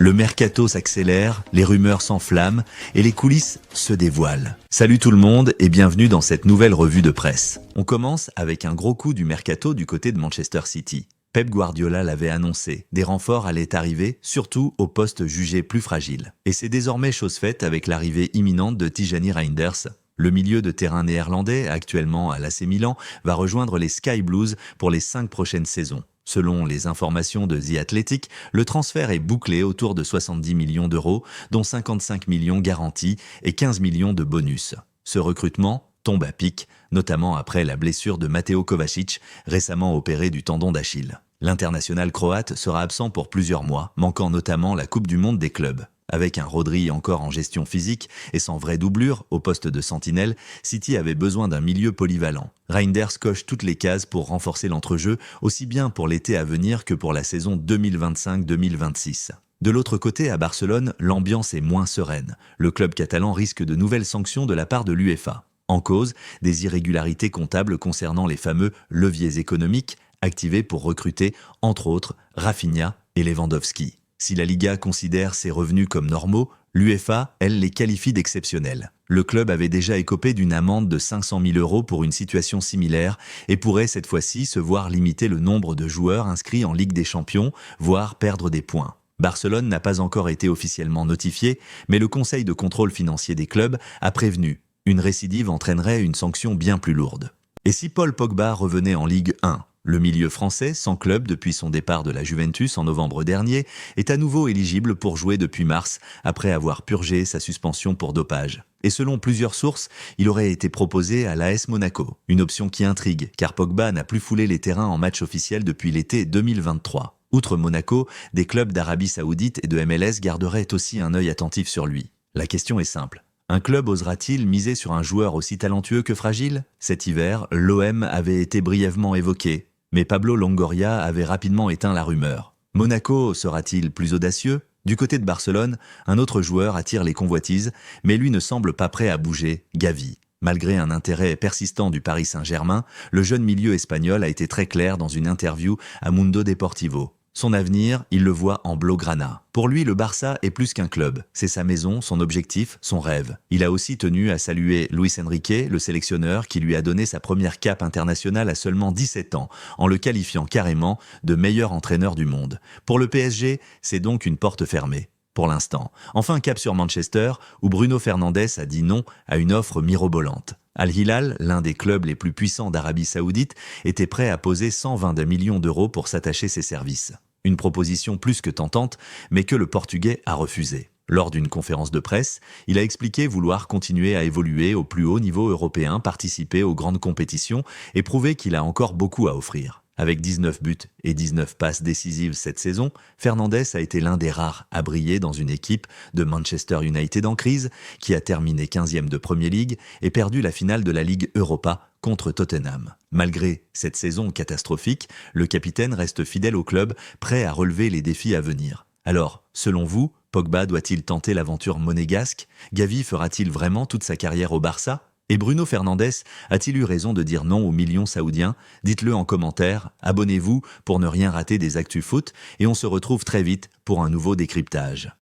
Le mercato s'accélère, les rumeurs s'enflamment et les coulisses se dévoilent. Salut tout le monde et bienvenue dans cette nouvelle revue de presse. On commence avec un gros coup du mercato du côté de Manchester City. Pep Guardiola l'avait annoncé, des renforts allaient arriver, surtout au poste jugé plus fragile. Et c'est désormais chose faite avec l'arrivée imminente de Tijani Reinders. Le milieu de terrain néerlandais, actuellement à l'AC Milan, va rejoindre les Sky Blues pour les 5 prochaines saisons. Selon les informations de The Athletic, le transfert est bouclé autour de 70 millions d'euros, dont 55 millions garantis et 15 millions de bonus. Ce recrutement tombe à pic, notamment après la blessure de Mateo Kovacic, récemment opéré du tendon d'Achille. L'international croate sera absent pour plusieurs mois, manquant notamment la Coupe du Monde des clubs. Avec un Rodri encore en gestion physique et sans vraie doublure au poste de sentinelle, City avait besoin d'un milieu polyvalent. Reinders coche toutes les cases pour renforcer l'entrejeu, aussi bien pour l'été à venir que pour la saison 2025-2026. De l'autre côté, à Barcelone, l'ambiance est moins sereine. Le club catalan risque de nouvelles sanctions de la part de l'UEFA. En cause, des irrégularités comptables concernant les fameux leviers économiques activés pour recruter, entre autres, Rafinha et Lewandowski. Si la Liga considère ces revenus comme normaux, l'UEFA, elle, les qualifie d'exceptionnels. Le club avait déjà écopé d'une amende de 500 000 € pour une situation similaire et pourrait cette fois-ci se voir limiter le nombre de joueurs inscrits en Ligue des Champions, voire perdre des points. Barcelone n'a pas encore été officiellement notifié, mais le Conseil de contrôle financier des clubs a prévenu. Une récidive entraînerait une sanction bien plus lourde. Et si Paul Pogba revenait en Ligue 1 ? Le milieu français, sans club depuis son départ de la Juventus en novembre dernier, est à nouveau éligible pour jouer depuis mars, après avoir purgé sa suspension pour dopage. Et selon plusieurs sources, il aurait été proposé à l'AS Monaco. Une option qui intrigue, car Pogba n'a plus foulé les terrains en match officiel depuis l'été 2023. Outre Monaco, des clubs d'Arabie Saoudite et de MLS garderaient aussi un œil attentif sur lui. La question est simple. Un club osera-t-il miser sur un joueur aussi talentueux que fragile ? Cet hiver, l'OM avait été brièvement évoqué, mais Pablo Longoria avait rapidement éteint la rumeur. Monaco sera-t-il plus audacieux ? Du côté de Barcelone, un autre joueur attire les convoitises, mais lui ne semble pas prêt à bouger, Gavi. Malgré un intérêt persistant du Paris Saint-Germain, le jeune milieu espagnol a été très clair dans une interview à Mundo Deportivo. Son avenir, il le voit en blaugrana. Pour lui, le Barça est plus qu'un club. C'est sa maison, son objectif, son rêve. Il a aussi tenu à saluer Luis Enrique, le sélectionneur qui lui a donné sa première cape internationale à seulement 17 ans, en le qualifiant carrément de meilleur entraîneur du monde. Pour le PSG, c'est donc une porte fermée. Pour l'instant. Enfin, cap sur Manchester, où Bruno Fernandes a dit non à une offre mirobolante. Al Hilal, l'un des clubs les plus puissants d'Arabie Saoudite, était prêt à poser 122 millions d'euros pour s'attacher ses services. Une proposition plus que tentante, mais que le Portugais a refusé. Lors d'une conférence de presse, il a expliqué vouloir continuer à évoluer au plus haut niveau européen, participer aux grandes compétitions et prouver qu'il a encore beaucoup à offrir. Avec 19 buts et 19 passes décisives cette saison, Fernandes a été l'un des rares à briller dans une équipe de Manchester United en crise, qui a terminé 15e de Premier League et perdu la finale de la Ligue Europa contre Tottenham. Malgré cette saison catastrophique, le capitaine reste fidèle au club, prêt à relever les défis à venir. Alors, selon vous, Pogba doit-il tenter l'aventure monégasque ? Gavi fera-t-il vraiment toute sa carrière au Barça ? Et Bruno Fernandes a-t-il eu raison de dire non aux millions saoudiens ? Dites-le en commentaire, abonnez-vous pour ne rien rater des actus foot et on se retrouve très vite pour un nouveau décryptage.